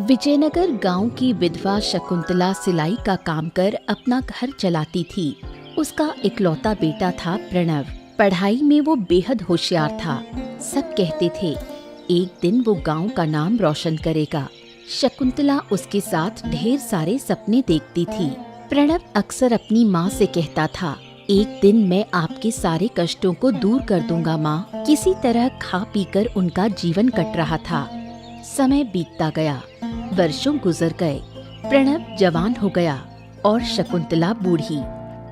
विजयनगर गांव की विधवा शकुंतला सिलाई का काम कर अपना घर चलाती थी। उसका इकलौता बेटा था प्रणव। पढ़ाई में वो बेहद होशियार था। सब कहते थे एक दिन वो गांव का नाम रोशन करेगा। शकुंतला उसके साथ ढेर सारे सपने देखती थी। प्रणव अक्सर अपनी माँ से कहता था, एक दिन मैं आपके सारे कष्टों को दूर कर दूंगा माँ। किसी तरह खा पीकर उनका जीवन कट रहा था। समय बीतता गया, वर्षों गुजर गए। प्रणव जवान हो गया और शकुंतला बूढ़ी।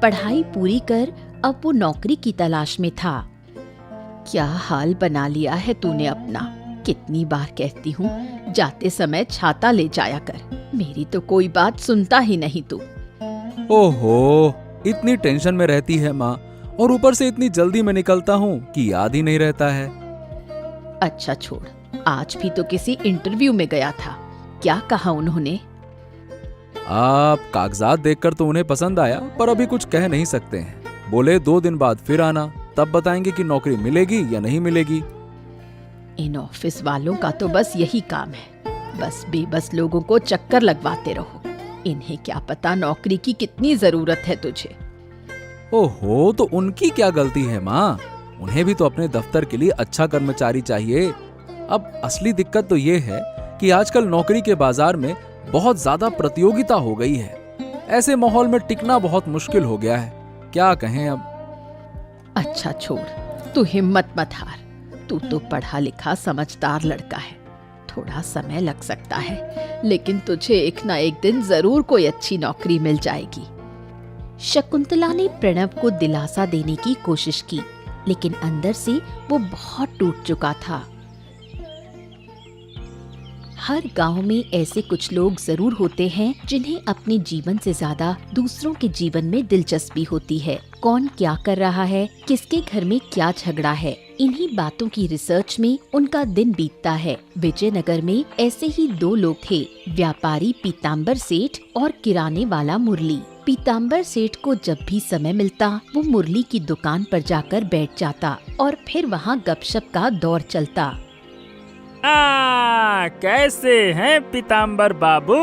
पढ़ाई पूरी कर अब वो नौकरी की तलाश में था। क्या हाल बना लिया है तूने अपना। कितनी बार कहती हूँ जाते समय छाता ले जाया कर। मेरी तो कोई बात सुनता ही नहीं तू। ओहो, इतनी टेंशन में रहती है माँ, और ऊपर से इतनी जल्दी में निकलता हूँ कि याद ही नहीं रहता है। अच्छा छोड़, आज भी तो किसी इंटरव्यू में गया था। क्या कहा उन्होंने? आप कागजात देखकर तो उन्हें पसंद आया, पर अभी कुछ कह नहीं सकते हैं। बोले 2 दिन बाद फिर आना, तब बताएंगे कि नौकरी मिलेगी या नहीं मिलेगी। इन ऑफिस वालों का तो बस यही काम है, बस बेबस लोगों को चक्कर लगवाते रहो। इन्हें क्या पता नौकरी की कितनी जरूरत है तुझे। ओहो, तो उनकी क्या गलती है माँ? उन्हें भी तो अपने दफ्तर के लिए अच्छा कर्मचारी चाहिए। अब असली दिक्कत तो ये है कि आजकल नौकरी के बाजार में बहुत ज्यादा प्रतियोगिता हो गई है। ऐसे माहौल में टिकना बहुत मुश्किल हो गया है। क्या कहें अब। अच्छा छोड़, तू हिम्मत मत हार। तू तो पढ़ा लिखा समझदार लड़का है। थोड़ा समय लग सकता है, लेकिन तुझे एक ना एक दिन जरूर कोई अच्छी नौकरी मिल जाएगी। शकुंतला ने प्रणव को दिलासा देने की कोशिश की, लेकिन अंदर से वो बहुत टूट चुका था। हर गांव में ऐसे कुछ लोग जरूर होते हैं जिन्हें अपने जीवन से ज्यादा दूसरों के जीवन में दिलचस्पी होती है। कौन क्या कर रहा है, किसके घर में क्या झगड़ा है, इन्हीं बातों की रिसर्च में उनका दिन बीतता है। विजयनगर में ऐसे ही 2 लोग थे, व्यापारी पीताम्बर सेठ और किराने वाला मुरली। पीताम्बर सेठ को जब भी समय मिलता वो मुरली की दुकान पर जाकर बैठ जाता और फिर वहाँ गपशप का दौर चलता। कैसे हैं पीताम्बर बाबू?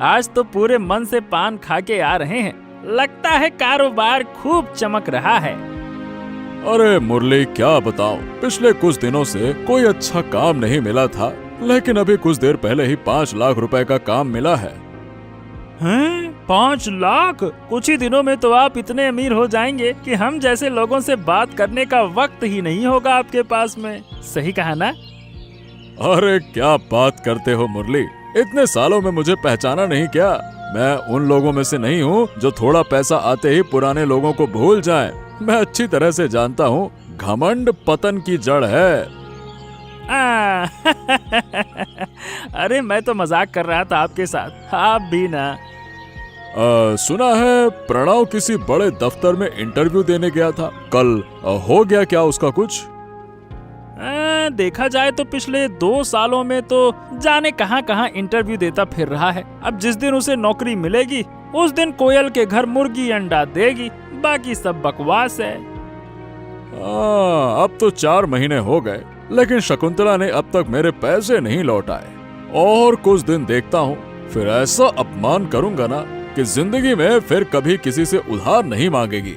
आज तो पूरे मन से पान खा के आ रहे हैं। लगता है कारोबार खूब चमक रहा है। अरे मुरली, क्या बताऊं, पिछले कुछ दिनों से कोई अच्छा काम नहीं मिला था, लेकिन अभी कुछ देर पहले ही 5 लाख रुपए का काम मिला है। हैं? 5 लाख? कुछ ही दिनों में तो आप इतने अमीर हो जाएंगे कि हम जैसे लोगों से बात करने का वक्त ही नहीं होगा आपके पास में। सही कहा ना? अरे क्या बात करते हो मुरली, इतने सालों में मुझे पहचाना नहीं क्या? मैं उन लोगों में से नहीं हूँ जो थोड़ा पैसा आते ही पुराने लोगों को भूल जाएं। मैं अच्छी तरह से जानता हूँ, घमंड पतन की जड़ है। अरे मैं तो मजाक कर रहा था आपके साथ, आप भी ना। सुना है प्रणव किसी बड़े दफ्तर में इंटरव्यू देने गया था कल। हो गया क्या उसका कुछ? देखा जाए तो पिछले 2 सालों में तो जाने कहां इंटरव्यू देता फिर रहा है। अब जिस दिन उसे नौकरी मिलेगी उस दिन कोयल के घर मुर्गी अंडा देगी, बाकी सब बकवास है। अब तो 4 महीने हो गए, लेकिन शकुंतला ने अब तक मेरे पैसे नहीं लौटाए। और कुछ दिन देखता हूँ, फिर ऐसा अपमान करूंगा ना कि जिंदगी में फिर कभी किसी से उधार नहीं मांगेगी।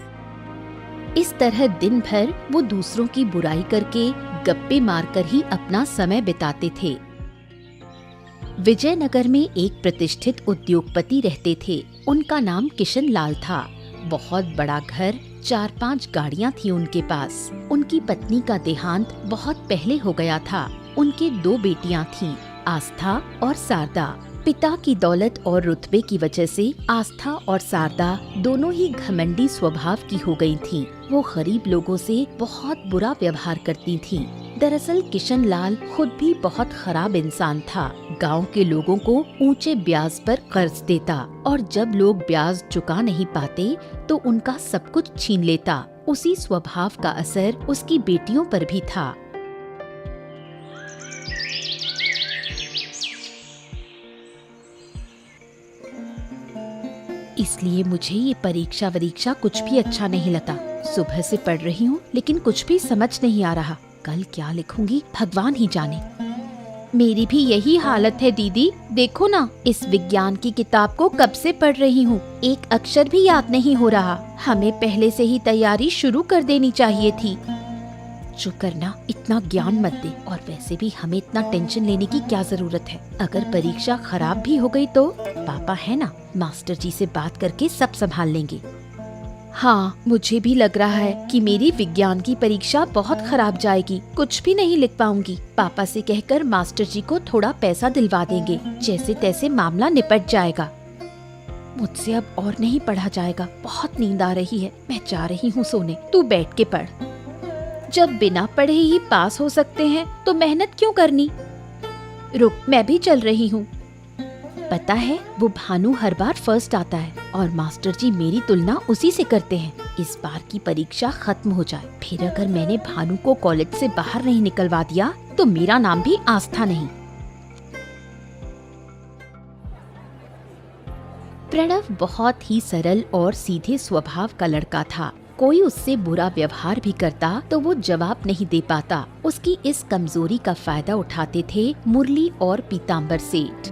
इस तरह दिन भर वो दूसरों की बुराई करके गप्पे मारकर ही अपना समय बिताते थे। विजयनगर में एक प्रतिष्ठित उद्योगपति रहते थे। उनका नाम किशन लाल था। बहुत बड़ा घर, 4-5 गाड़ियां थी उनके पास। उनकी पत्नी का देहांत बहुत पहले हो गया था। उनके 2 बेटियां थीं, आस्था और शारदा। पिता की दौलत और रुतबे की वजह से आस्था और शारदा दोनों ही घमंडी स्वभाव की हो गई थीं। वो गरीब लोगों से बहुत बुरा व्यवहार करती थीं। दरअसल किशन लाल खुद भी बहुत खराब इंसान था। गांव के लोगों को ऊंचे ब्याज पर कर्ज देता और जब लोग ब्याज चुका नहीं पाते तो उनका सब कुछ छीन लेता। उसी स्वभाव का असर उसकी बेटियों पर भी था। इसलिए मुझे ये परीक्षा कुछ भी अच्छा नहीं लगता। सुबह से पढ़ रही हूँ, लेकिन कुछ भी समझ नहीं आ रहा। कल क्या लिखूंगी भगवान ही जाने। मेरी भी यही हालत है दीदी। देखो ना, इस विज्ञान की किताब को कब से पढ़ रही हूँ, एक अक्षर भी याद नहीं हो रहा। हमें पहले से ही तैयारी शुरू कर देनी चाहिए थी। जो करना, इतना ज्ञान मत दे। और वैसे भी हमें इतना टेंशन लेने की क्या जरूरत है। अगर परीक्षा खराब भी हो गई तो पापा है ना, मास्टर जी से बात करके सब संभाल लेंगे। हाँ, मुझे भी लग रहा है कि मेरी विज्ञान की परीक्षा बहुत खराब जाएगी, कुछ भी नहीं लिख पाऊंगी। पापा से कहकर मास्टर जी को थोड़ा पैसा दिलवा देंगे, जैसे तैसे मामला निपट जाएगा। मुझसे अब और नहीं पढ़ा जाएगा, बहुत नींद आ रही है। मैं जा रही हूँ सोने, तू बैठ के पढ़। जब बिना पढ़े ही पास हो सकते हैं तो मेहनत क्यों करनी। रुक, मैं भी चल रही हूँ। पता है, वो भानु हर बार फर्स्ट आता है और मास्टर जी मेरी तुलना उसी से करते हैं। इस बार की परीक्षा खत्म हो जाए, फिर अगर मैंने भानु को कॉलेज से बाहर नहीं निकलवा दिया तो मेरा नाम भी आस्था नहीं। प्रणव बहुत ही सरल और सीधे स्वभाव का लड़का था। कोई उससे बुरा व्यवहार भी करता तो वो जवाब नहीं दे पाता। उसकी इस कमजोरी का फायदा उठाते थे मुरली और पीताम्बर सेठ।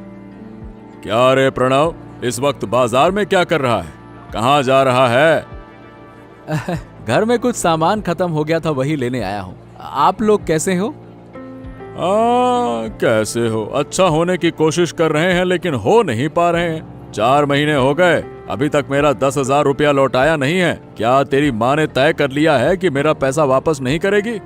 क्या रे प्रणव, इस वक्त बाजार में क्या कर रहा है? कहाँ जा रहा है? घर में कुछ सामान खत्म हो गया था, वही लेने आया हूँ। आप लोग कैसे हो? कैसे हो? अच्छा होने की कोशिश कर रहे हैं लेकिन हो नहीं पा रहे हैं। 4 महीने हो गए, अभी तक मेरा 10,000 रुपया लौटाया नहीं है। क्या तेरी माँ ने तय कर लिया है कि मेरा पैसा वापस नहीं करेगी?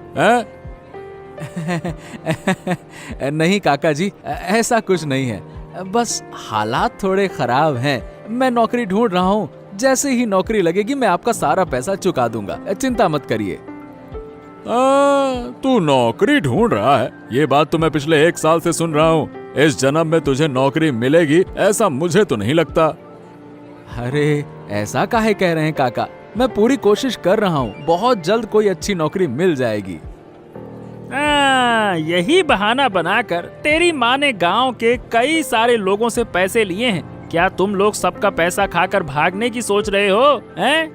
नहीं काका जी, ऐसा कुछ नहीं है। बस हालात थोड़े खराब हैं। मैं नौकरी ढूंढ रहा हूँ, जैसे ही नौकरी लगेगी मैं आपका सारा पैसा चुका दूंगा, चिंता मत करिए। तू नौकरी ढूंढ रहा है? ये बात तो मैं पिछले 1 साल से सुन रहा हूँ। इस जन्म में तुझे नौकरी मिलेगी ऐसा मुझे तो नहीं लगता। अरे ऐसा काहे कह रहे हैं काका, मैं पूरी कोशिश कर रहा हूँ, बहुत जल्द कोई अच्छी नौकरी मिल जाएगी। यही बहाना बनाकर तेरी माँ ने गांव के कई सारे लोगों से पैसे लिए हैं। क्या तुम लोग सबका पैसा खाकर भागने की सोच रहे हो? हैं?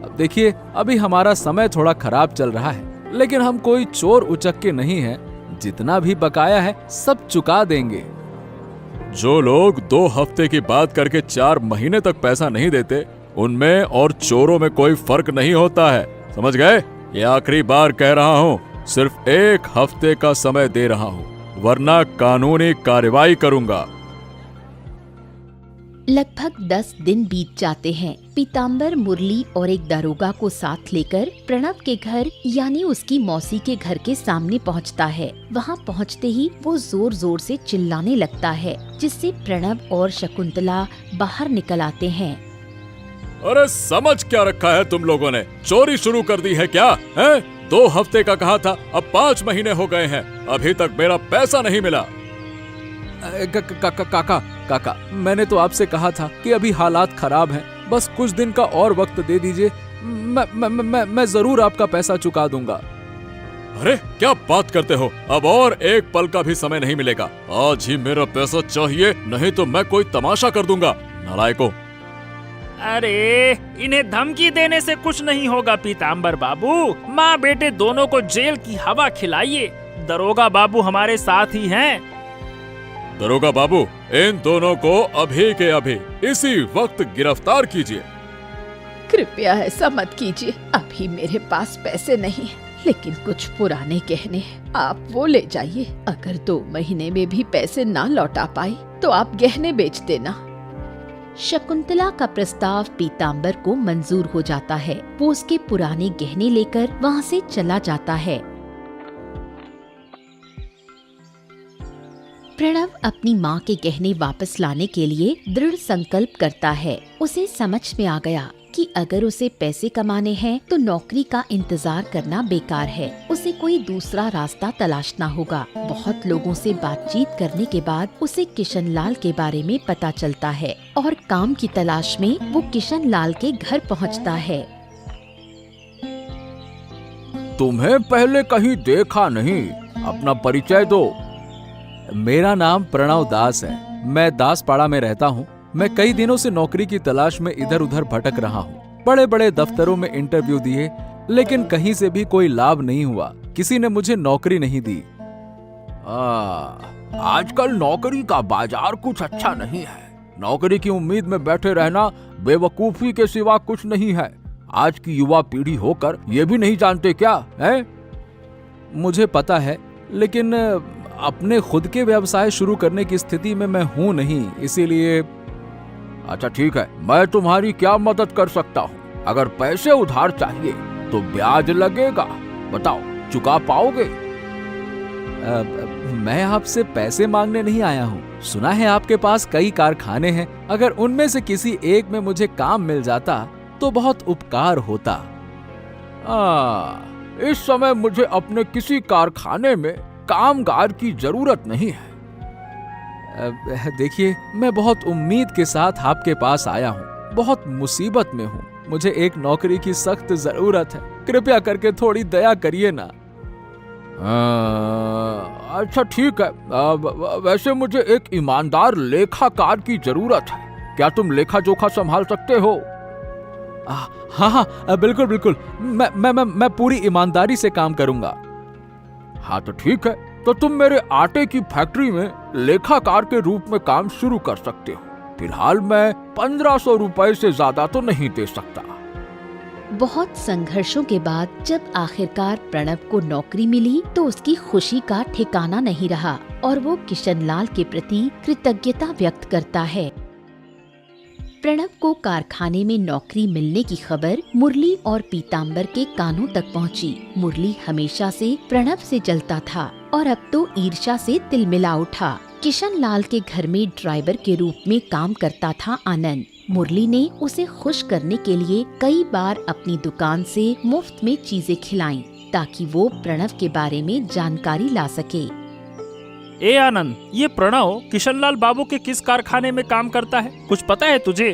अब देखिए, अभी हमारा समय थोड़ा खराब चल रहा है, लेकिन हम कोई चोर उचक्के नहीं हैं। जितना भी बकाया है सब चुका देंगे। जो लोग 2 हफ्ते की बात करके 4 महीने तक पैसा नहीं देते, उनमें और चोरों में कोई फर्क नहीं होता है, समझ गए? ये आखिरी बार कह रहा हूँ, सिर्फ 1 हफ्ते का समय दे रहा हूँ, वरना कानूनी कार्रवाई करूंगा। लगभग 10 दिन बीत जाते हैं। पीताम्बर मुरली और एक दारोगा को साथ लेकर प्रणव के घर यानी उसकी मौसी के घर के सामने पहुंचता है। वहां पहुंचते ही वो जोर जोर से चिल्लाने लगता है, जिससे प्रणव और शकुंतला बाहर निकल आते हैं। अरे समझ क्या रखा है तुम लोगों ने? चोरी शुरू कर दी है क्या? 2 हफ्ते का कहा था, अब 5 महीने हो गए हैं, अभी तक मेरा पैसा नहीं मिला। काका, मैंने तो आपसे कहा था कि अभी हालात खराब हैं, बस कुछ दिन का और वक्त दे दीजिए, मैं जरूर आपका पैसा चुका दूंगा। अरे क्या बात करते हो? अब और 1 पल का भी समय नहीं मिलेगा। आज ही मेरा पैसा चाहिए, नहीं तो मैं कोई तमाशा कर दूंगा। नालायकों! अरे इन्हें धमकी देने से कुछ नहीं होगा पीताम्बर बाबू। माँ बेटे दोनों को जेल की हवा खिलाइए। दरोगा बाबू हमारे साथ ही हैं। दरोगा बाबू, इन दोनों को अभी के अभी इसी वक्त गिरफ्तार कीजिए। कृपया ऐसा मत कीजिए, अभी मेरे पास पैसे नहीं है, लेकिन कुछ पुराने गहने हैं, आप वो ले जाइए। अगर 2 महीने में भी पैसे ना लौटा पाई तो आप गहने बेच देना। शकुंतला का प्रस्ताव पीताम्बर को मंजूर हो जाता है। वो उसके पुराने गहने लेकर वहाँ से चला जाता है। प्रणव अपनी माँ के गहने वापस लाने के लिए दृढ़ संकल्प करता है। उसे समझ में आ गया कि अगर उसे पैसे कमाने हैं तो नौकरी का इंतजार करना बेकार है। उसे कोई दूसरा रास्ता तलाशना होगा। बहुत लोगों से बातचीत करने के बाद उसे किशनलाल के बारे में पता चलता है और काम की तलाश में वो किशनलाल के घर पहुंचता है। तुम्हें पहले कहीं देखा नहीं, अपना परिचय दो। मेरा नाम प्रणव दास है, मैं दासपाड़ा में रहता हूँ। मैं कई दिनों से नौकरी की तलाश में इधर उधर भटक रहा हूँ। बड़े बड़े दफ्तरों में इंटरव्यू दिए, लेकिन कहीं से भी कोई लाभ नहीं हुआ। किसी ने मुझे नौकरी नहीं दी। आजकल नौकरी का बाजार कुछ अच्छा नहीं है। नौकरी की उम्मीद में बैठे रहना बेवकूफी के सिवा कुछ नहीं है। आज की युवा पीढ़ी होकर ये भी नहीं जानते क्या है? मुझे पता है, लेकिन अपने खुद के व्यवसाय शुरू करने की स्थिति में मैं हूं नहीं, इसीलिए। अच्छा ठीक है, मैं तुम्हारी क्या मदद कर सकता हूँ? अगर पैसे उधार चाहिए तो ब्याज लगेगा, बताओ चुका पाओगे? मैं आपसे पैसे मांगने नहीं आया हूँ। सुना है आपके पास कई कारखाने हैं, अगर उनमें से किसी एक में मुझे काम मिल जाता तो बहुत उपकार होता। इस समय मुझे अपने किसी कारखाने में कामगार की जरूरत नहीं है। देखिए, मैं बहुत उम्मीद के साथ आपके पास आया हूँ, बहुत मुसीबत में हूँ, मुझे एक नौकरी की सख्त जरूरत है, कृपया करके थोड़ी दया करिए ना। अच्छा ठीक है, वैसे मुझे एक ईमानदार लेखाकार की जरूरत है। क्या तुम लेखा जोखा संभाल सकते हो? हाँ, बिल्कुल बिल्कुल, मैं पूरी ईमानदारी से काम करूंगा। हाँ तो ठीक है, तो तुम मेरे आटे की फैक्ट्री में लेखाकार के रूप में काम शुरू कर सकते हो। फिलहाल मैं 1500 रुपए से ज्यादा तो नहीं दे सकता। बहुत संघर्षों के बाद जब आखिरकार प्रणव को नौकरी मिली तो उसकी खुशी का ठिकाना नहीं रहा और वो किशनलाल के प्रति कृतज्ञता व्यक्त करता है। प्रणव को कारखाने में नौकरी मिलने की खबर मुरली और पीताम्बर के कानों तक पहुंची। मुरली हमेशा से प्रणव से जलता था और अब तो ईर्ष्या से तिलमिला उठा। किशनलाल के घर में ड्राइवर के रूप में काम करता था आनंद। मुरली ने उसे खुश करने के लिए कई बार अपनी दुकान से मुफ्त में चीजें खिलाईं ताकि वो प्रणव के बारे में जानकारी ला सके। ए आनंद, ये प्रणव किशनलाल बाबू के किस कारखाने में काम करता है, कुछ पता है तुझे?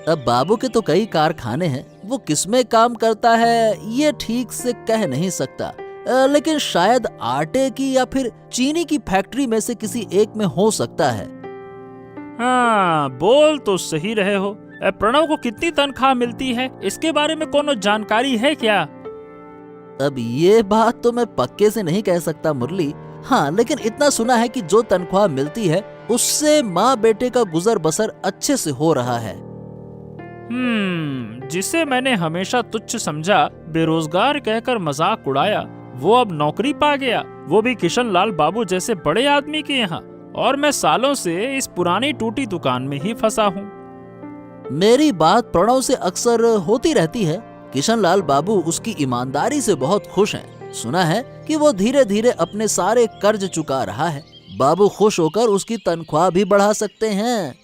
अब बाबू के तो कई कारखाने हैं, वो किसमें काम करता है ये ठीक से कह नहीं सकता, लेकिन शायद आटे की या फिर चीनी की फैक्ट्री में से किसी एक में हो सकता है। हाँ, बोल तो सही रहे हो। प्रणव को कितनी तनख्वाह मिलती है, इसके बारे में कोनो जानकारी है क्या? अब ये बात तो मैं पक्के से नहीं कह सकता मुरली, हाँ लेकिन इतना सुना है कि जो तनख्वाह मिलती है उससे माँ बेटे का गुजर बसर अच्छे से हो रहा है। जिसे मैंने हमेशा तुच्छ समझा, बेरोजगार कहकर मजाक उड़ाया, वो अब नौकरी पा गया, वो भी किशनलाल बाबू जैसे बड़े आदमी के यहाँ, और मैं सालों से इस पुरानी टूटी दुकान में ही फंसा हूँ। मेरी बात प्रणव से अक्सर होती रहती है। किशनलाल बाबू उसकी ईमानदारी से बहुत खुश हैं। सुना है कि वो धीरे धीरे अपने सारे कर्ज चुका रहा है। बाबू खुश होकर उसकी तनख्वाह भी बढ़ा सकते हैं।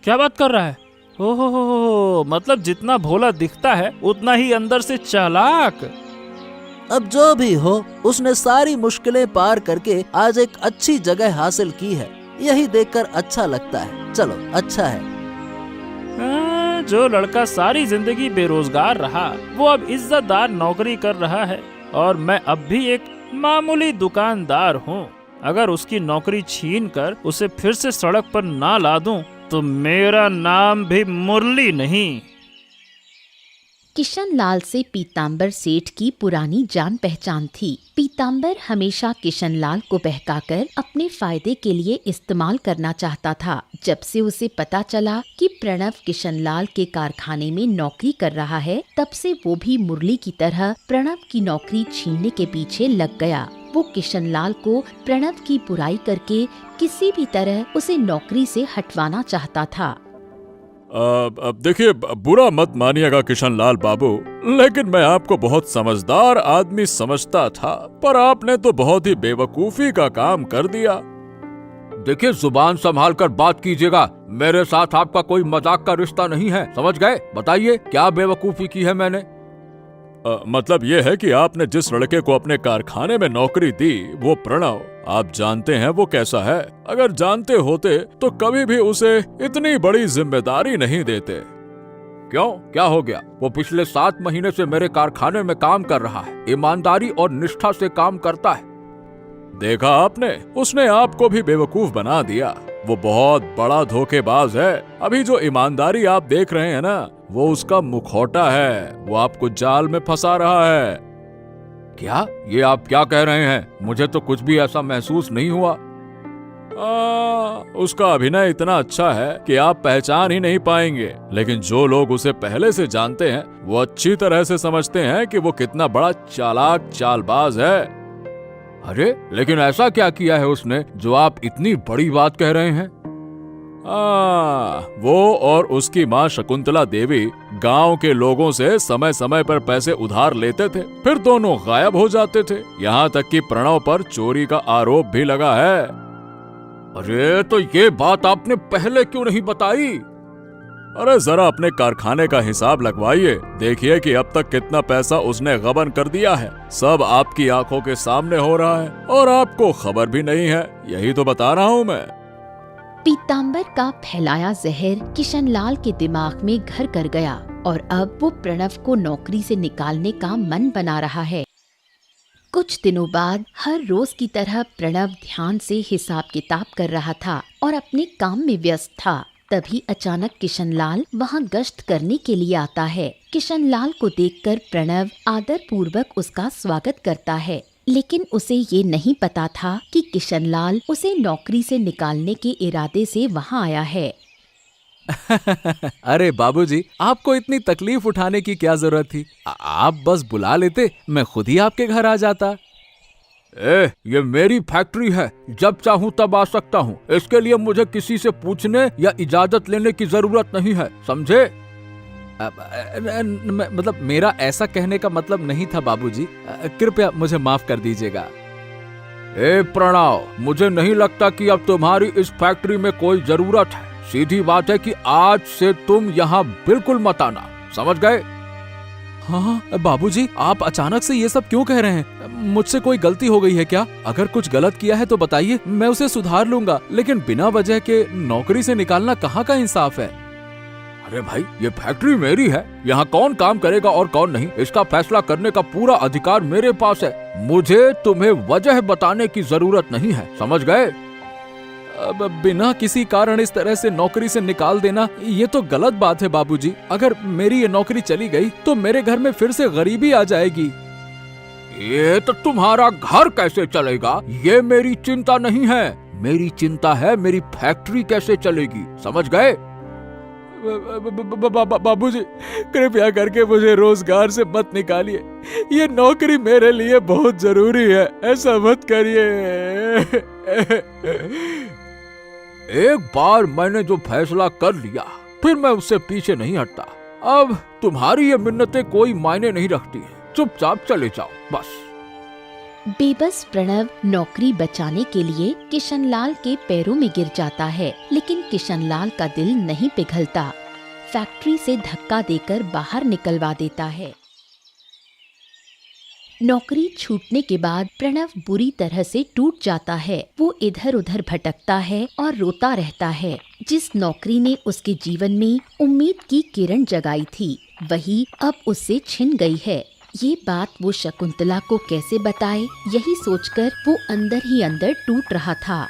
क्या बात कर रहा है? ओहो, मतलब जितना भोला दिखता है उतना ही अंदर से चालाक। अब जो भी हो, उसने सारी मुश्किलें पार करके आज एक अच्छी जगह हासिल की है, यही देखकर अच्छा लगता है। चलो अच्छा है। जो लड़का सारी जिंदगी बेरोजगार रहा, वो अब इज्जतदार नौकरी कर रहा है, और मैं अब भी एक मामूली दुकानदार हूँ। अगर उसकी नौकरी छीन कर उसे फिर से सड़क पर ना ला दूं, तो मेरा नाम भी मुरली नहीं। किशनलाल से पीताम्बर सेठ की पुरानी जान पहचान थी। पीताम्बर हमेशा किशनलाल को बहकाकर अपने फायदे के लिए इस्तेमाल करना चाहता था। जब से उसे पता चला कि प्रणव किशनलाल के कारखाने में नौकरी कर रहा है, तब से वो भी मुरली की तरह प्रणव की नौकरी छीनने के पीछे लग गया। वो किशनलाल को प्रणव की बुराई करके किसी भी तरह उसे नौकरी से हटवाना चाहता था। अब देखिए, बुरा मत मानिएगा किशनलाल बाबू, लेकिन मैं आपको बहुत समझदार आदमी समझता था, पर आपने तो बहुत ही बेवकूफी का काम कर दिया। देखिए, जुबान संभाल कर बात कीजिएगा, मेरे साथ आपका कोई मजाक का रिश्ता नहीं है, समझ गए? बताइए क्या बेवकूफी की है मैंने? मतलब ये है कि आपने जिस लड़के को अपने कारखाने में नौकरी दी, वो प्रणव, आप जानते हैं वो कैसा है? अगर जानते होते तो कभी भी उसे इतनी बड़ी जिम्मेदारी नहीं देते। क्यों, क्या हो गया? वो पिछले 7 महीने से मेरे कारखाने में काम कर रहा है, ईमानदारी और निष्ठा से काम करता है। देखा आपने, उसने आपको भी बेवकूफ बना दिया। वो बहुत बड़ा धोखेबाज है। अभी जो ईमानदारी आप देख रहे हैं ना, वो उसका मुखौटा है, वो आपको जाल में फंसा रहा है। क्या? ये आप क्या कह रहे हैं? मुझे तो कुछ भी ऐसा महसूस नहीं हुआ। उसका अभिनय इतना अच्छा है कि आप पहचान ही नहीं पाएंगे, लेकिन जो लोग उसे पहले से जानते हैं वो अच्छी तरह से समझते हैं कि वो कितना बड़ा चालाक चालबाज है। अरे लेकिन ऐसा क्या किया है उसने जो आप इतनी बड़ी बात कह रहे हैं? वो और उसकी माँ शकुंतला देवी गांव के लोगों से समय समय पर पैसे उधार लेते थे, फिर दोनों गायब हो जाते थे। यहाँ तक कि प्रणव पर चोरी का आरोप भी लगा है। अरे तो ये बात आपने पहले क्यों नहीं बताई? अरे जरा अपने कारखाने का हिसाब लगवाइए, देखिए कि अब तक कितना पैसा उसने गबन कर दिया है। सब आपकी आंखों के सामने हो रहा है और आपको खबर भी नहीं है, यही तो बता रहा हूँ मैं। पीतांबर का फैलाया जहर किशनलाल के दिमाग में घर कर गया और अब वो प्रणव को नौकरी से निकालने का मन बना रहा है। कुछ दिनों बाद हर रोज की तरह प्रणव ध्यान से हिसाब किताब कर रहा था और अपने काम में व्यस्त था। तभी अचानक किशनलाल वहाँ गश्त करने के लिए आता है। किशनलाल को देखकर प्रणव आदर पूर्वक उसका स्वागत करता है, लेकिन उसे ये नहीं पता था कि किशनलाल उसे नौकरी से निकालने के इरादे से वहाँ आया है। अरे बाबूजी, आपको इतनी तकलीफ उठाने की क्या जरूरत थी? आप बस बुला लेते, मैं खुद ही आपके घर आ जाता। ये मेरी फैक्ट्री है, जब चाहूँ तब आ सकता हूँ। इसके लिए मुझे किसी से पूछने या इजाजत लेने की जरूरत नहीं है, समझे? मतलब मेरा ऐसा कहने का मतलब नहीं था बाबूजी, कृपया मुझे माफ कर दीजिएगा। प्रणव, मुझे नहीं लगता कि अब तुम्हारी इस फैक्ट्री में कोई जरूरत है। सीधी बात है कि आज से तुम यहाँ बिल्कुल मत आना, समझ गए? हाँ बाबूजी, आप अचानक से ये सब क्यों कह रहे हैं? मुझसे कोई गलती हो गई है क्या? अगर कुछ गलत किया है तो बताइए, मैं उसे सुधार लूंगा, लेकिन बिना वजह के नौकरी से निकालना कहाँ का इंसाफ है? अरे भाई, ये फैक्ट्री मेरी है, यहाँ कौन काम करेगा और कौन नहीं, इसका फैसला करने का पूरा अधिकार मेरे पास है। मुझे तुम्हें वजह बताने की जरूरत नहीं है, समझ गए? अब बिना किसी कारण इस तरह से नौकरी से निकाल देना, ये तो गलत बात है बाबूजी। अगर मेरी ये नौकरी चली गई तो मेरे घर में फिर से गरीबी आ जाएगी। ये तो तुम्हारा घर कैसे चलेगा, ये मेरी चिंता नहीं है। मेरी चिंता है मेरी फैक्ट्री कैसे चलेगी, समझ गए? बाबूजी, कृपया करके मुझे रोजगार से मत निकालिए, ये नौकरी मेरे लिए बहुत जरूरी है, ऐसा मत करिए। एक बार मैंने जो फैसला कर लिया, फिर मैं उससे पीछे नहीं हटता। अब तुम्हारी ये मिन्नतें कोई मायने नहीं रखती है, चुपचाप चले जाओ बस। बेबस प्रणव नौकरी बचाने के लिए किशनलाल के पैरों में गिर जाता है, लेकिन किशनलाल का दिल नहीं पिघलता। फैक्ट्री से धक्का देकर बाहर निकलवा देता है। नौकरी छूटने के बाद प्रणव बुरी तरह से टूट जाता है। वो इधर उधर भटकता है और रोता रहता है। जिस नौकरी ने उसके जीवन में उम्मीद की किरण जगाई थी, वही अब उससे छिन गई है। ये बात वो शकुंतला को कैसे बताए, यही सोचकर वो अंदर ही अंदर टूट रहा था।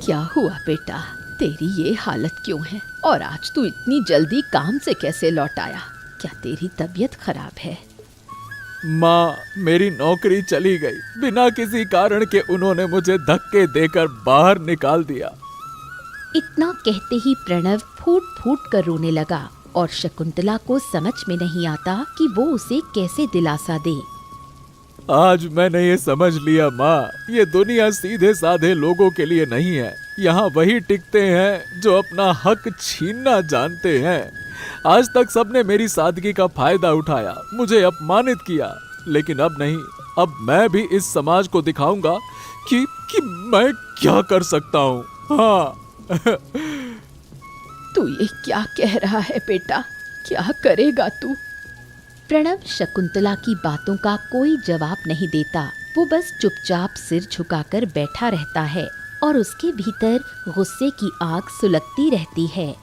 क्या हुआ बेटा, तेरी ये हालत क्यों है? और आज तू इतनी जल्दी काम से कैसे लौट आया? क्या तेरी तबीयत खराब है? माँ, मेरी नौकरी चली गई, बिना किसी कारण के उन्होंने मुझे धक्के देकर बाहर निकाल दिया। इतना कहते ही प्रणव फूट फूट कर रोने लगा और शकुंतला को समझ में नहीं आता कि वो उसे कैसे दिलासा दे। आज मैंने ये समझ लिया माँ, ये दुनिया सीधे साधे लोगों के लिए नहीं है। यहाँ वही टिकते हैं जो अपना हक छीनना जानते हैं। आज तक सबने मेरी सादगी का फायदा उठाया, मुझे अपमानित किया, लेकिन अब नहीं। अब मैं भी इस समाज को दिखाऊंगा कि मैं क्या कर सकता हूँ। हाँ। तू ये क्या कह रहा है बेटा? क्या करेगा तू? प्रणव शकुंतला की बातों का कोई जवाब नहीं देता। वो बस चुपचाप सिर झुकाकर बैठा रहता है और उसके भीतर गुस्से की आग सुलगती रहती है।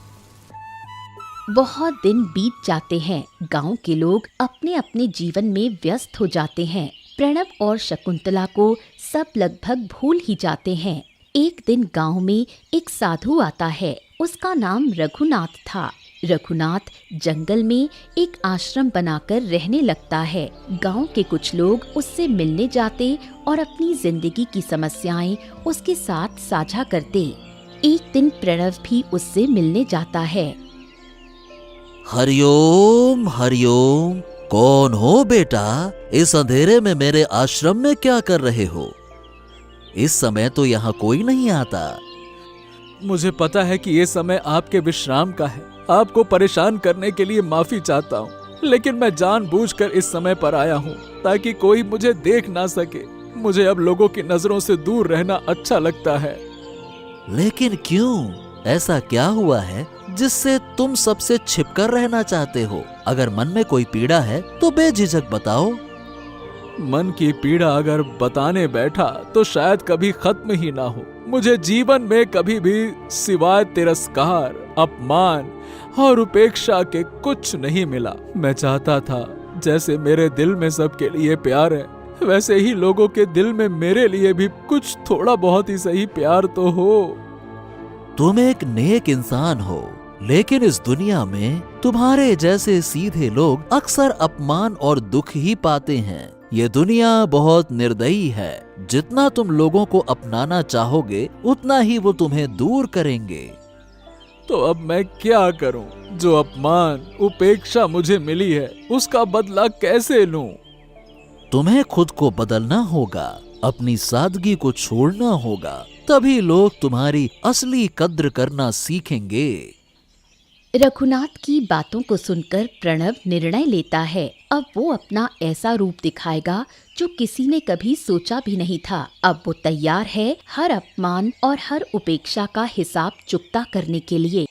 बहुत दिन बीत जाते हैं। गांव के लोग अपने अपने जीवन में व्यस्त हो जाते हैं। प्रणव और शकुंतला को सब लगभग भूल ही जाते हैं। एक दिन गांव में एक साधु आता है। उसका नाम रघुनाथ था। रघुनाथ जंगल में एक आश्रम बनाकर रहने लगता है। गांव के कुछ लोग उससे मिलने जाते और अपनी जिंदगी की समस्याएं उसके साथ साझा करते। एक दिन प्रणव भी उससे मिलने जाता है। हरिओम हरिओम। कौन हो बेटा? इस अंधेरे में मेरे आश्रम में क्या कर रहे हो? इस समय तो यहाँ कोई नहीं आता। मुझे पता है कि ये समय आपके विश्राम का है। आपको परेशान करने के लिए माफी चाहता हूँ, लेकिन मैं जानबूझकर इस समय पर आया हूँ ताकि कोई मुझे देख ना सके। मुझे अब लोगों की नजरों से दूर रहना अच्छा लगता है। लेकिन क्यों? ऐसा क्या हुआ है जिससे तुम सबसे छिपकर रहना चाहते हो? अगर मन में कोई पीड़ा है तो बेझिझक बताओ। मन की पीड़ा अगर बताने बैठा तो शायद कभी खत्म ही ना हो। मुझे जीवन में कभी भी सिवाय तिरस्कार, अपमान और उपेक्षा के कुछ नहीं मिला। मैं चाहता था जैसे मेरे दिल में सबके लिए प्यार है, वैसे ही लोगों के दिल में मेरे लिए भी कुछ थोड़ा बहुत ही सही प्यार तो हो। तुम एक नेक इंसान हो, लेकिन इस दुनिया में तुम्हारे जैसे सीधे लोग अक्सर अपमान और दुख ही पाते हैं। ये दुनिया बहुत निर्दयी है। जितना तुम लोगों को अपनाना चाहोगे उतना ही वो तुम्हें दूर करेंगे। तो अब मैं क्या करूं? जो अपमान, उपेक्षा मुझे मिली है उसका बदला कैसे लूं? तुम्हें खुद को बदलना होगा, अपनी सादगी को छोड़ना होगा, तभी लोग तुम्हारी असली कद्र करना सीखेंगे। रघुनाथ की बातों को सुनकर प्रणव निर्णय लेता है। अब वो अपना ऐसा रूप दिखाएगा जो किसी ने कभी सोचा भी नहीं था। अब वो तैयार है हर अपमान और हर उपेक्षा का हिसाब चुकता करने के लिए।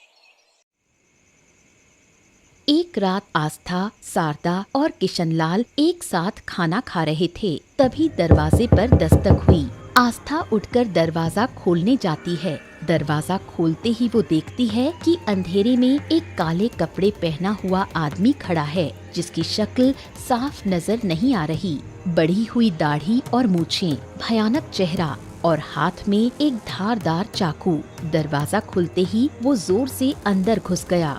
एक रात आस्था, शारदा और किशनलाल एक साथ खाना खा रहे थे। तभी दरवाजे पर दस्तक हुई। आस्था उठकर दरवाजा खोलने जाती है। दरवाजा खोलते ही वो देखती है कि अंधेरे में एक काले कपड़े पहना हुआ आदमी खड़ा है, जिसकी शक्ल साफ नजर नहीं आ रही। बढ़ी हुई दाढ़ी और मूछें, भयानक चेहरा और हाथ में एक धारदार चाकू। दरवाजा खुलते ही वो जोर से अंदर घुस गया।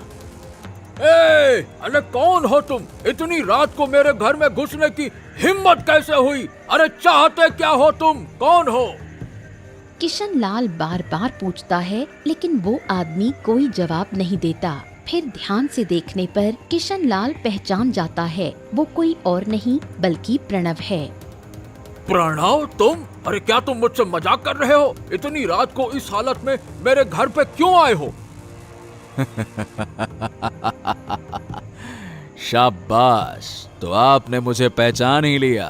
अरे कौन हो तुम? इतनी रात को मेरे घर में घुसने की हिम्मत कैसे हुई? अरे चाहते क्या हो तुम? कौन हो? किशनलाल बार बार पूछता है, लेकिन वो आदमी कोई जवाब नहीं देता। फिर ध्यान से देखने पर किशनलाल पहचान जाता है वो कोई और नहीं बल्कि प्रणव है। प्रणव तुम? अरे क्या तुम मुझसे मजाक कर रहे हो? इतनी रात को इस हालत में मेरे घर पे क्यों आए हो? शाबाश, तो आपने मुझे पहचान ही लिया।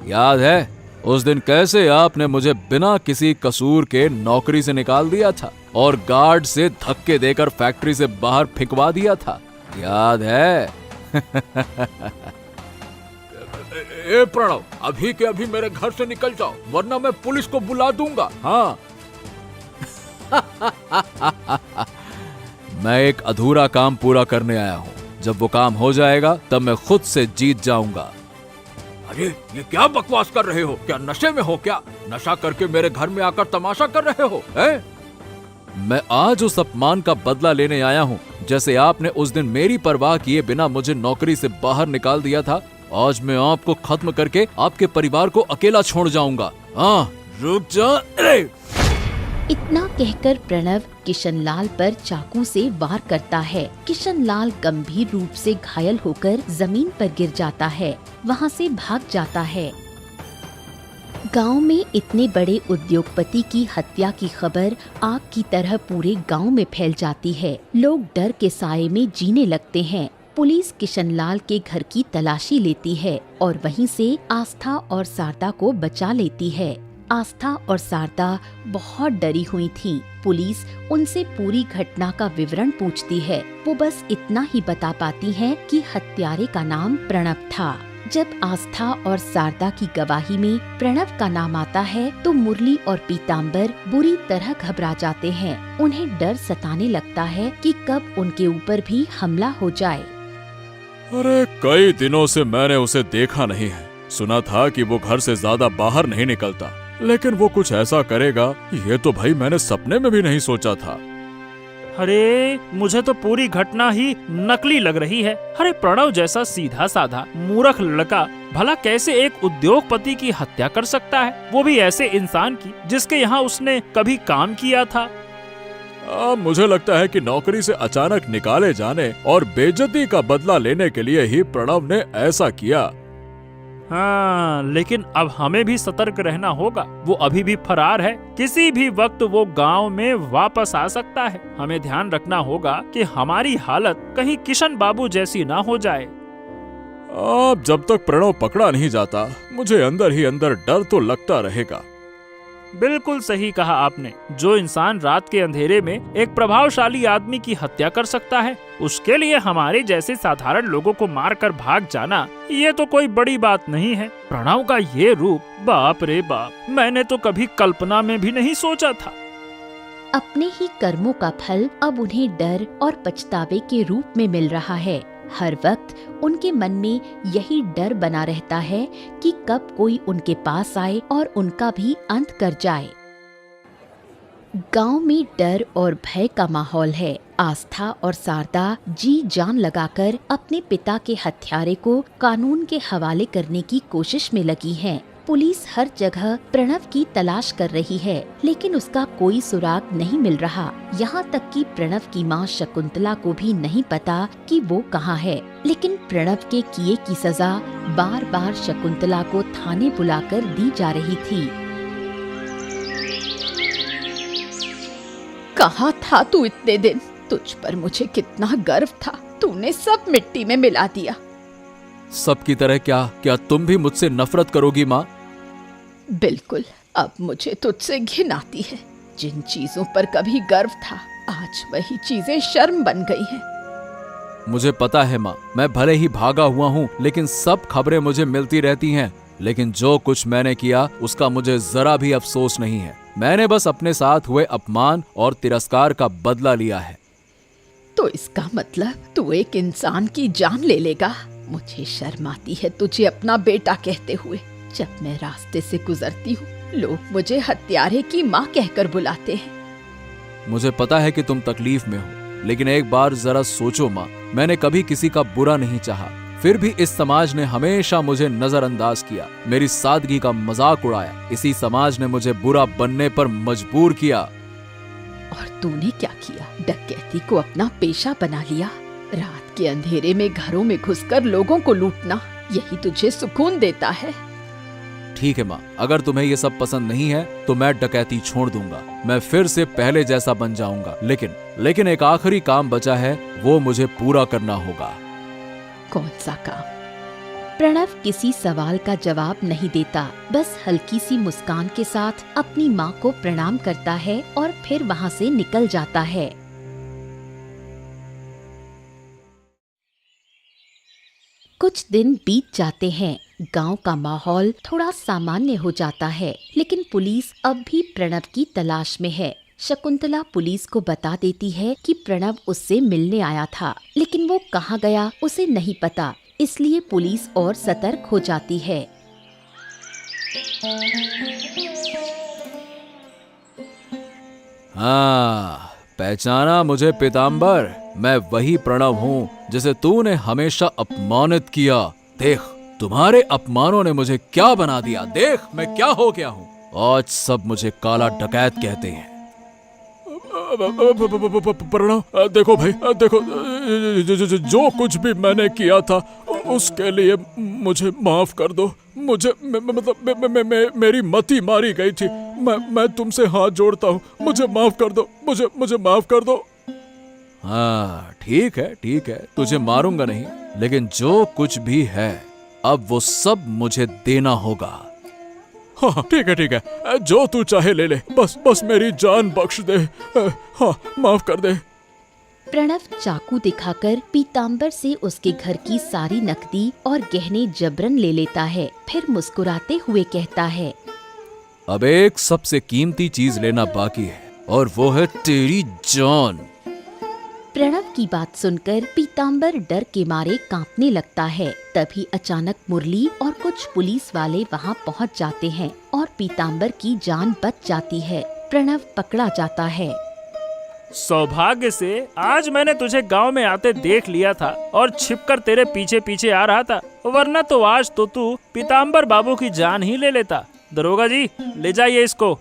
याद है उस दिन कैसे आपने मुझे बिना किसी कसूर के नौकरी से निकाल दिया था और गार्ड से धक्के देकर फैक्ट्री से बाहर फेंकवा दिया था? याद है? ए प्रणव, अभी के अभी मेरे घर से निकल जाओ, वरना मैं पुलिस को बुला दूंगा। हाँ। मैं एक अधूरा काम पूरा करने आया हूँ। जब वो काम हो जाएगा तब मैं खुद से जीत जाऊंगा। अरे ये क्या बकवास कर रहे हो? क्या नशे में हो क्या? नशा करके मेरे घर में आकर तमाशा कर रहे हो? मैं आज उस अपमान का बदला लेने आया हूँ। जैसे आपने उस दिन मेरी परवाह किए बिना मुझे नौकरी से बाहर निकाल दिया था, आज मैं आपको खत्म करके आपके परिवार को अकेला छोड़ जाऊंगा। हाँ, रुक जा। अरे इतना कहकर प्रणव किशनलाल पर चाकू से वार करता है। किशनलाल गंभीर रूप से घायल होकर जमीन पर गिर जाता है, वहाँ से भाग जाता है। गांव में इतने बड़े उद्योगपति की हत्या की खबर आग की तरह पूरे गांव में फैल जाती है। लोग डर के साए में जीने लगते हैं। पुलिस किशनलाल के घर की तलाशी लेती है और वहीं से आस्था और शारदा को बचा लेती है। आस्था और शारदा बहुत डरी हुई थीं। पुलिस उनसे पूरी घटना का विवरण पूछती है। वो बस इतना ही बता पाती हैं कि हत्यारे का नाम प्रणव था। जब आस्था और शारदा की गवाही में प्रणव का नाम आता है तो मुरली और पीताम्बर बुरी तरह घबरा जाते हैं। उन्हें डर सताने लगता है कि कब उनके ऊपर भी हमला हो जाए। अरे कई दिनों से मैंने उसे देखा नहीं है। सुना था कि वो घर से ज्यादा बाहर नहीं निकलता, लेकिन वो कुछ ऐसा करेगा ये तो भाई मैंने सपने में भी नहीं सोचा था। अरे मुझे तो पूरी घटना ही नकली लग रही है। अरे प्रणव जैसा सीधा साधा मूर्ख लड़का भला कैसे एक उद्योगपति की हत्या कर सकता है, वो भी ऐसे इंसान की जिसके यहाँ उसने कभी काम किया था। मुझे लगता है कि नौकरी से अचानक निकाले जाने और बेइज्जती का बदला लेने के लिए ही प्रणव ने ऐसा किया। हाँ, लेकिन अब हमें भी सतर्क रहना होगा। वो अभी भी फरार है, किसी भी वक्त वो गांव में वापस आ सकता है। हमें ध्यान रखना होगा कि हमारी हालत कहीं किशन बाबू जैसी ना हो जाए। अब जब तक प्रणव पकड़ा नहीं जाता, मुझे अंदर ही अंदर डर तो लगता रहेगा। बिल्कुल सही कहा आपने। जो इंसान रात के अंधेरे में एक प्रभावशाली आदमी की हत्या कर सकता है, उसके लिए हमारे जैसे साधारण लोगों को मारकर भाग जाना ये तो कोई बड़ी बात नहीं है। प्रणव का ये रूप, बाप रे बाप, मैंने तो कभी कल्पना में भी नहीं सोचा था। अपने ही कर्मों का फल अब उन्हें डर और पछतावे के रूप में मिल रहा है। हर वक्त उनके मन में यही डर बना रहता है कि कब कोई उनके पास आए और उनका भी अंत कर जाए। गांव में डर और भय का माहौल है। आस्था और शारदा जी जान लगाकर अपने पिता के हत्यारे को कानून के हवाले करने की कोशिश में लगी हैं। पुलिस हर जगह प्रणव की तलाश कर रही है, लेकिन उसका कोई सुराग नहीं मिल रहा। यहाँ तक कि प्रणव की माँ शकुंतला को भी नहीं पता कि वो कहाँ है। लेकिन प्रणव के किए की सजा बार बार शकुंतला को थाने बुलाकर दी जा रही थी। कहाँ था तू इतने दिन? तुझ पर मुझे कितना गर्व था, तूने सब मिट्टी में मिला दिया। सबकी तरह क्या तुम भी मुझसे नफरत करोगी माँ? बिल्कुल, अब मुझे तुझसे घिन आती है। जिन चीजों पर कभी गर्व था, आज वही चीजें शर्म बन गई हैं। मुझे पता है माँ, मैं भले ही भागा हुआ हूँ, लेकिन सब खबरें मुझे मिलती रहती हैं। लेकिन जो कुछ मैंने किया उसका मुझे जरा भी अफसोस नहीं है। मैंने बस अपने साथ हुए अपमान और तिरस्कार का बदला लिया है। तो इसका मतलब तू एक इंसान की जान ले लेगा? मुझे शर्म आती है तुझे अपना बेटा कहते हुए। जब मैं रास्ते से गुजरती हूँ, लोग मुझे हत्यारे की माँ कहकर बुलाते हैं। मुझे पता है कि तुम तकलीफ में हो, लेकिन एक बार जरा सोचो माँ, मैंने कभी किसी का बुरा नहीं चाहा, फिर भी इस समाज ने हमेशा मुझे नजरअंदाज किया, मेरी सादगी का मजाक उड़ाया। इसी समाज ने मुझे बुरा बनने पर मजबूर किया। और तूने क्या किया? डकैती को अपना पेशा बना लिया। रात के अंधेरे में घरों में घुसकर लोगों को लूटना, यही तुझे सुकून देता है? ठीक है माँ, अगर तुम्हें ये सब पसंद नहीं है तो मैं डकैती छोड़ दूंगा। मैं फिर से पहले जैसा बन जाऊंगा। लेकिन एक आखिरी काम बचा है, वो मुझे पूरा करना होगा। कौन सा काम? प्रणव किसी सवाल का जवाब नहीं देता, बस हल्की सी मुस्कान के साथ अपनी माँ को प्रणाम करता है और फिर वहाँ से निकल जाता है। कुछ दिन बीत जाते हैं। गांव का माहौल थोड़ा सामान्य हो जाता है, लेकिन पुलिस अब भी प्रणव की तलाश में है। शकुंतला पुलिस को बता देती है कि प्रणव उससे मिलने आया था, लेकिन वो कहाँ गया उसे नहीं पता, इसलिए पुलिस और सतर्क हो जाती है। हाँ, पहचाना मुझे पीताम्बर? मैं वही प्रणव हूँ जिसे तूने हमेशा अपमानित किया। देख, तुम्हारे अपमानों ने मुझे क्या बना दिया। देख मैं क्या हो गया हूँ। आज सब मुझे काला डकैत कहते हैं। प्रणव, देखो भाई, देखो, जो कुछ भी मैंने किया था उसके लिए मुझे माफ कर दो। मुझे मतलब मेरी मति मारी गई थी। मैं तुमसे हाथ जोड़ता हूँ, मुझे माफ कर दो। मुझे माफ कर दो। हाँ ठीक है, तुझे मारूंगा नहीं, लेकिन जो कुछ भी है अब वो सब मुझे देना होगा। हाँ ठीक है, जो तू चाहे ले ले, बस मेरी जान बख्श दे। हाँ, माफ कर दे। प्रणव चाकू दिखाकर पीताम्बर से उसके घर की सारी नकदी और गहने जबरन ले लेता है, फिर मुस्कुराते हुए कहता है, अब एक सबसे कीमती चीज लेना बाकी है, और वो है तेरी जान। प्रणव की बात सुनकर पीताम्बर डर के मारे कांपने लगता है। तभी अचानक मुरली और कुछ पुलिस वाले वहां पहुंच जाते हैं और पीताम्बर की जान बच जाती है। प्रणव पकड़ा जाता है। सौभाग्य से आज मैंने तुझे गांव में आते देख लिया था और छिपकर तेरे पीछे पीछे आ रहा था, वरना तो आज तो तू पीताम्बर बाबू की जान ही ले लेता। दरोगा जी, ले जाइए इसको।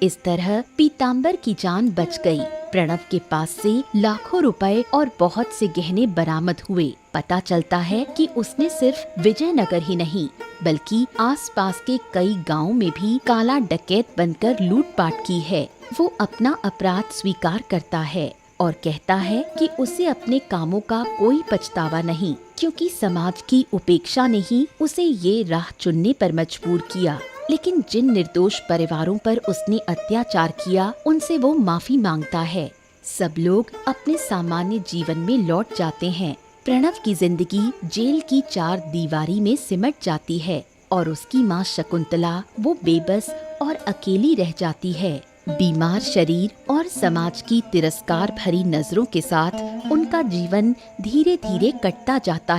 इस तरह पीताम्बर की जान बच गई। प्रणव के पास से लाखों रुपए और बहुत से गहने बरामद हुए। पता चलता है कि उसने सिर्फ विजयनगर ही नहीं बल्कि आसपास के कई गांवों में भी काला डकैत बनकर लूटपाट की है। वो अपना अपराध स्वीकार करता है और कहता है कि उसे अपने कामों का कोई पछतावा नहीं, क्योंकि समाज की उपेक्षा ने ही उसे ये राह चुनने पर मजबूर किया। लेकिन जिन निर्दोष परिवारों पर उसने अत्याचार किया उनसे वो माफी मांगता है। सब लोग अपने सामान्य जीवन में लौट जाते हैं। प्रणव की जिंदगी जेल की 4 दीवारी में सिमट जाती है और उसकी माँ शकुंतला वो बेबस और अकेली रह जाती है। बीमार शरीर और समाज की तिरस्कार भरी नजरों के साथ उनका जीवन धीरे धीरे कटता जाता है।